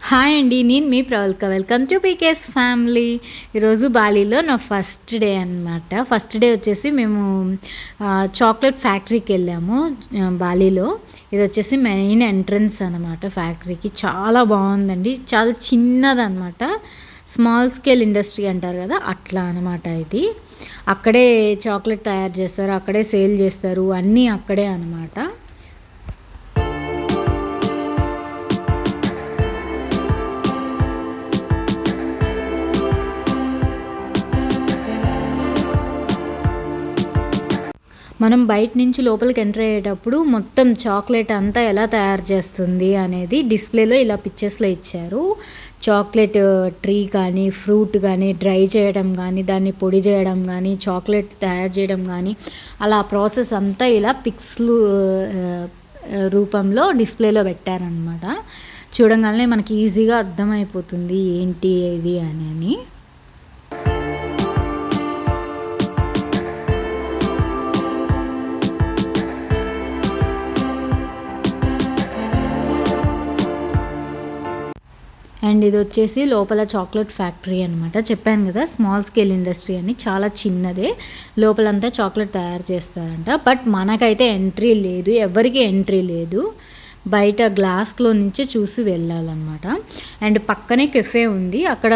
Hi అండి. నేను మీ Pravalka. Welcome to PKS family. ఈరోజు బాలీలో నా ఫస్ట్ డే అనమాట. ఫస్ట్ డే వచ్చేసి మేము చాక్లెట్ ఫ్యాక్టరీకి వెళ్ళాము బాలీలో. ఇది వచ్చేసి మెయిన్ ఎంట్రన్స్ అనమాట ఫ్యాక్టరీకి. చాలా బాగుందండి. చాలా చిన్నదనమాట. స్మాల్ స్కేల్ ఇండస్ట్రీ అంటారు కదా, అట్లా అనమాట ఇది. అక్కడే చాక్లెట్ తయారు చేస్తారు, అక్కడే సేల్ చేస్తారు, అన్నీ అక్కడే అనమాట. మనం బయట నుంచి లోపలికి ఎంటర్ అయ్యేటప్పుడు మొత్తం చాక్లెట్ అంతా ఎలా తయారు చేస్తుంది అనేది డిస్ప్లేలో ఇలా పిక్చర్స్లో ఇచ్చారు. చాక్లెట్ ట్రీ కానీ, ఫ్రూట్ కానీ, డ్రై చేయడం కానీ, దాన్ని పొడి చేయడం కానీ, చాక్లెట్ తయారు చేయడం కానీ, అలా ప్రాసెస్ అంతా ఇలా పిక్స్లు రూపంలో డిస్ప్లేలో పెట్టారనమాట. చూడంగానే మనకి ఈజీగా అర్థమైపోతుంది ఏంటి ఇది అని. అండ్ ఇది వచ్చేసి లోపల చాక్లెట్ ఫ్యాక్టరీ అనమాట. చెప్పాను కదా, స్మాల్ స్కేల్ ఇండస్ట్రీ అని. చాలా చిన్నదే, లోపలంతా చాక్లెట్ తయారు చేస్తారంట. బట్ మనకైతే ఎంట్రీ లేదు, ఎవరికి ఎంట్రీ లేదు. బయట గ్లాస్లో నుంచి చూసి వెళ్ళాలన్నమాట. అండ్ పక్కనే కెఫే ఉంది, అక్కడ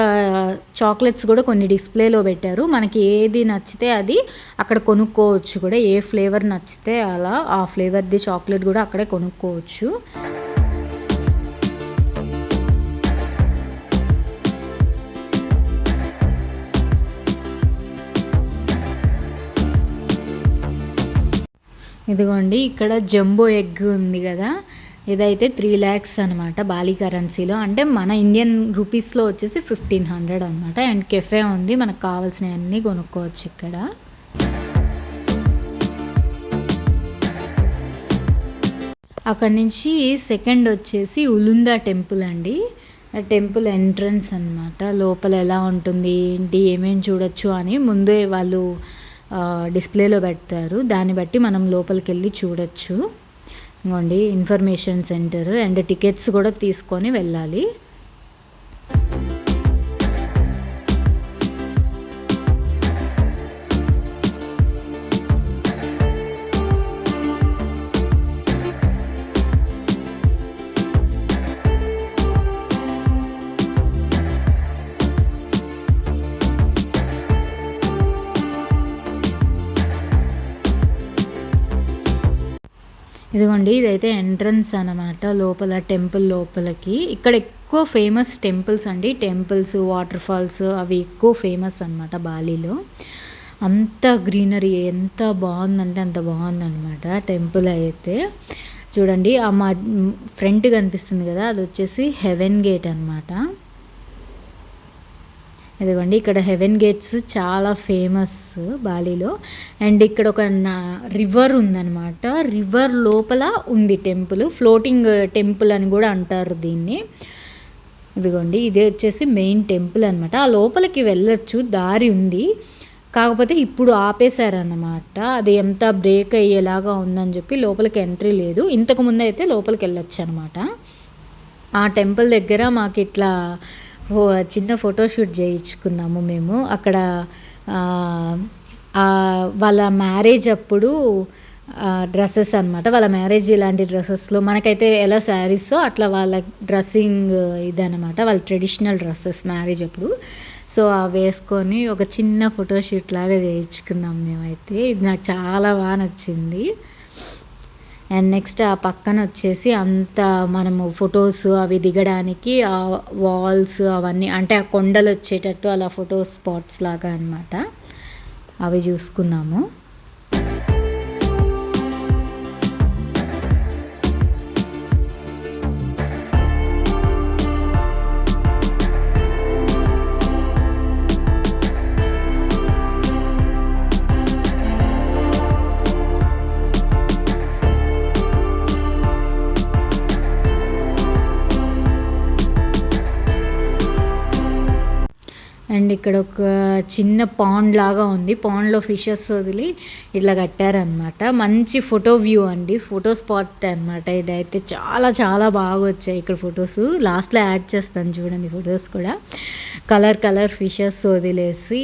చాక్లెట్స్ కూడా కొన్ని డిస్ప్లేలో పెట్టారు. మనకి ఏది నచ్చితే అది అక్కడ కొనుక్కోవచ్చు కూడా. ఏ ఫ్లేవర్ నచ్చితే అలా ఆ ఫ్లేవర్ది చాక్లెట్ కూడా అక్కడే కొనుక్కోవచ్చు. ఇదిగోండి, ఇక్కడ జంబో ఎగ్ ఉంది కదా, ఇదైతే 3 lakhs అనమాట బాలీ కరెన్సీలో. అంటే మన ఇండియన్ రూపీస్లో వచ్చేసి 1500 అనమాట. అండ్ కెఫే ఉంది, మనకు కావాల్సినవన్నీ కొనుక్కోవచ్చు ఇక్కడ. అక్కడి నుంచి సెకండ్ వచ్చేసి ఉలుందా టెంపుల్ అండి. టెంపుల్ ఎంట్రన్స్ అనమాట. లోపల ఎలా ఉంటుంది ఏంటి ఏమేమి చూడొచ్చు అని ముందే వాళ్ళు డిస్ప్లేలో పెడతారు. దాన్ని బట్టి మనం లోపలికి వెళ్ళి చూడొచ్చు. ఇంకోండి ఇన్ఫర్మేషన్ సెంటర్. అండ్ టికెట్స్ కూడా తీసుకొని వెళ్ళాలి. ఇదిగోండి, ఇదైతే ఎంట్రన్స్ అనమాట లోపల, టెంపుల్ లోపలికి. ఇక్కడ ఎక్కువ ఫేమస్ టెంపుల్స్ అండి. టెంపుల్స్, వాటర్ ఫాల్స్ అవి ఎక్కువ ఫేమస్ అనమాట బాలీలో. అంత గ్రీనరీ ఎంత బాగుందంటే అంత బాగుందనమాట టెంపుల్ అయితే. చూడండి, మా ఫ్రంట్ కనిపిస్తుంది కదా, అది వచ్చేసి హెవెన్ గేట్ అనమాట. ఇదిగోండి, ఇక్కడ హెవెన్ గేట్స్ చాలా ఫేమస్ బాలీలో. అండ్ ఇక్కడ ఒక రివర్ ఉందన్నమాట. రివర్ లోపల ఉంది టెంపుల్. ఫ్లోటింగ్ టెంపుల్ అని కూడా అంటారు దీన్ని. ఇదిగోండి, ఇదే వచ్చేసి మెయిన్ టెంపుల్ అనమాట. ఆ లోపలికి వెళ్ళొచ్చు, దారి ఉంది. కాకపోతే ఇప్పుడు ఆపేశారన్నమాట. అది ఎంత బ్రేక్ అయ్యేలాగా ఉందని చెప్పి లోపలికి ఎంట్రీ లేదు. ఇంతకుముందు అయితే లోపలికి వెళ్ళొచ్చు అనమాట. ఆ టెంపుల్ దగ్గర మాకు ఇట్లా చిన్న ఫోటోషూట్ చేయించుకున్నాము మేము. అక్కడ వాళ్ళ మ్యారేజ్ అప్పుడు డ్రెస్సెస్ అనమాట. వాళ్ళ మ్యారేజ్ ఇలాంటి డ్రెస్సెస్లో మనకైతే ఎలా శారీసో అట్లా వాళ్ళ డ్రెస్సింగ్ ఇదనమాట. వాళ్ళ ట్రెడిషనల్ డ్రెస్సెస్ మ్యారేజ్ అప్పుడు. సో అవి వేసుకొని ఒక చిన్న ఫోటోషూట్ లాగా చేయించుకున్నాం మేమైతే. ఇది నాకు చాలా బాగా నచ్చింది. అండ్ నెక్స్ట్ ఆ పక్కన వచ్చేసి అంత మనము ఫొటోస్ అవి దిగడానికి ఆ వాల్స్ అవన్నీ, అంటే ఆ కొండలు వచ్చేటట్టు అలా ఫోటో స్పాట్స్ లాగా అనమాట. అవి చూసుకున్నాము. అండ్ ఇక్కడ ఒక చిన్న పాండ్ లాగా ఉంది. పాండ్లో ఫిషెస్ వదిలి ఇట్లా కట్టారనమాట. మంచి ఫోటో వ్యూ అండి, ఫోటో స్పాట్ అనమాట. ఇదైతే చాలా చాలా బాగా వచ్చాయి ఇక్కడ ఫొటోస్. లాస్ట్లో యాడ్ చేస్తాను చూడండి ఫొటోస్ కూడా. కలర్ ఫిషెస్ వదిలేసి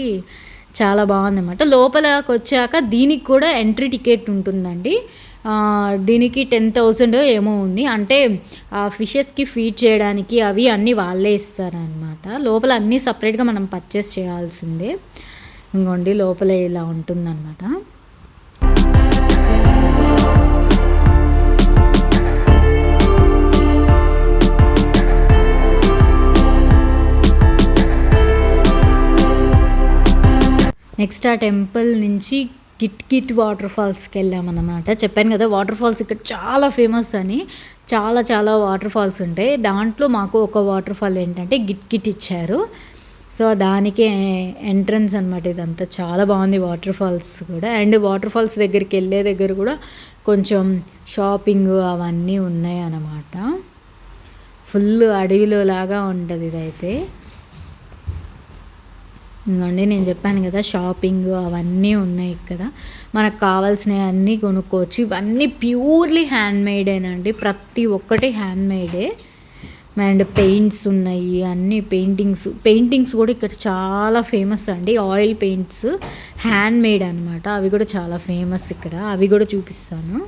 చాలా బాగుందన్నమాట. లోపలికి వచ్చాక దీనికి కూడా ఎంట్రీ టికెట్ ఉంటుందండి. దీనికి 10,000 ఏమో ఉంది. అంటే ఆ ఫిషెస్కి ఫీడ్ చేయడానికి అవి అన్నీ వాళ్ళే ఇస్తారనమాట. లోపల అన్నీ సపరేట్గా మనం పర్చేస్ చేయాల్సిందే. ఇంకోండి లోపల ఇలా ఉంటుందన్నమాట. నెక్స్ట్ ఆ టెంపుల్ నుంచి కిట్ వాటర్ ఫాల్స్కి వెళ్ళామన్నమాట. చెప్పాను కదా వాటర్ ఫాల్స్ ఇక్కడ చాలా ఫేమస్ అని. చాలా చాలా వాటర్ ఫాల్స్ ఉంటాయి. దాంట్లో మాకు ఒక వాటర్ ఫాల్ ఏంటంటే కిట్ ఇచ్చారు. సో దానికే ఎంట్రన్స్ అనమాట. ఇదంతా చాలా బాగుంది వాటర్ ఫాల్స్ కూడా. అండ్ వాటర్ ఫాల్స్ దగ్గరికి వెళ్ళే దగ్గర కూడా కొంచెం షాపింగ్ అవన్నీ ఉన్నాయి అన్నమాట. ఫుల్ అడవిలో లాగా ఉంటుంది ఇదైతే. ఇంకోండి నేను చెప్పాను కదా షాపింగ్ అవన్నీ ఉన్నాయి ఇక్కడ. మనకు కావాల్సినవి అన్నీ కొనుక్కోవచ్చు. ఇవన్నీ ప్యూర్లీ హ్యాండ్మేడేనండి, ప్రతి ఒక్కటి హ్యాండ్మేడే. అండ్ పెయింట్స్ ఉన్నాయి, అన్ని పెయింటింగ్స్ కూడా ఇక్కడ చాలా ఫేమస్ అండి. ఆయిల్ పెయింట్స్ హ్యాండ్మేడ్ అనమాట. అవి కూడా చాలా ఫేమస్ ఇక్కడ. అవి కూడా చూపిస్తాను.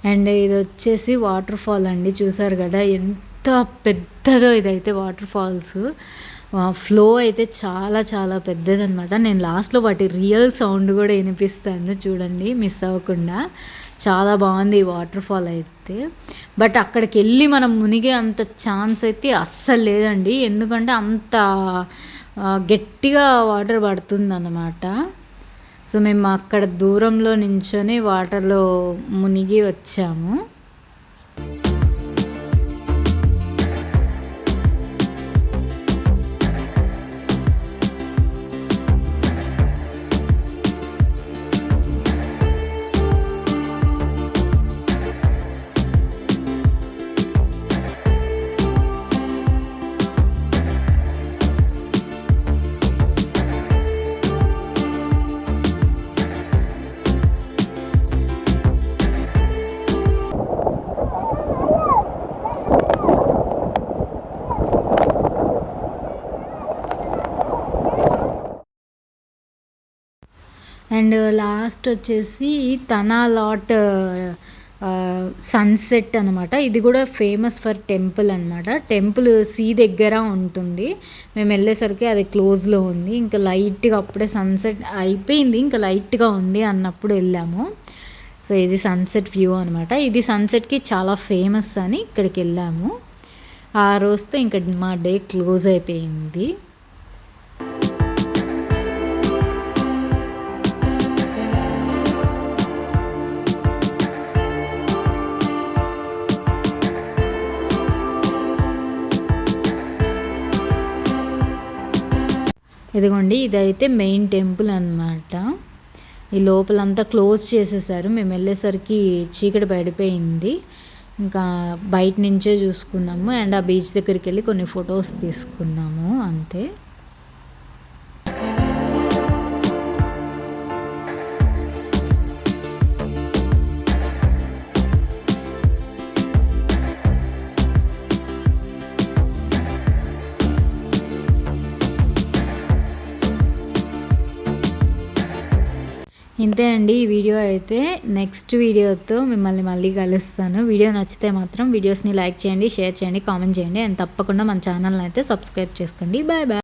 అండ్ ఇది వచ్చేసి వాటర్ ఫాల్ అండి. చూసారు కదా ఎంత పెద్దదో ఇదైతే వాటర్ ఫాల్స్. ఫ్లో అయితే చాలా చాలా పెద్దదనమాట. నేను లాస్ట్లో వాటి రియల్ సౌండ్ కూడా వినిపిస్తాను చూడండి, మిస్ అవ్వకుండా. చాలా బాగుంది ఈ వాటర్ ఫాల్ అయితే. బట్ అక్కడికి వెళ్ళి మనం మునిగే అంత ఛాన్స్ అయితే అస్సలు లేదండి. ఎందుకంటే అంత గట్టిగా వాటర్ పడుతుంది అన్నమాట. సో మేము అక్కడ దూరంలో నించొని వాటర్లో మునిగి వచ్చాము. అండ్ లాస్ట్ వచ్చేసి తనాలాట్ సన్సెట్ అనమాట. ఇది కూడా ఫేమస్ ఫర్ టెంపుల్ అనమాట. టెంపుల్ సీ దగ్గర ఉంటుంది. మేము వెళ్ళేసరికి అది క్లోజ్లో ఉంది. ఇంకా లైట్గా అప్పుడే సన్సెట్ అయిపోయింది, ఇంకా లైట్గా ఉంది అన్నప్పుడు వెళ్ళాము. సో ఇది సన్సెట్ వ్యూ అనమాట. ఇది సన్సెట్కి చాలా ఫేమస్ అని ఇక్కడికి వెళ్ళాము. ఆ రోజుతో ఇంకా మా డే క్లోజ్ అయిపోయింది. ఇదిగోండి ఇదైతే మెయిన్ టెంపుల్ అనమాట. ఈ లోపలంతా క్లోజ్ చేసేసారు. మేము వెళ్ళేసరికి చీకటి పడిపోయింది. ఇంకా బయట నుంచే చూసుకున్నాము. అండ్ ఆ బీచ్ దగ్గరికి వెళ్ళి కొన్ని ఫొటోస్ తీసుకున్నాము అంతే. ఇంతే అండి ఈ వీడియో అయితే. నెక్స్ట్ వీడియోతో మిమ్మల్ని మళ్ళీ కలుస్తాను. వీడియో నచ్చితే మాత్రం వీడియోస్ని లైక్ చేయండి, షేర్ చేయండి, కామెంట్ చేయండి. అండ్ తప్పకుండా మన ఛానల్ని అయితే సబ్స్క్రైబ్ చేసుకోండి. Bye bye.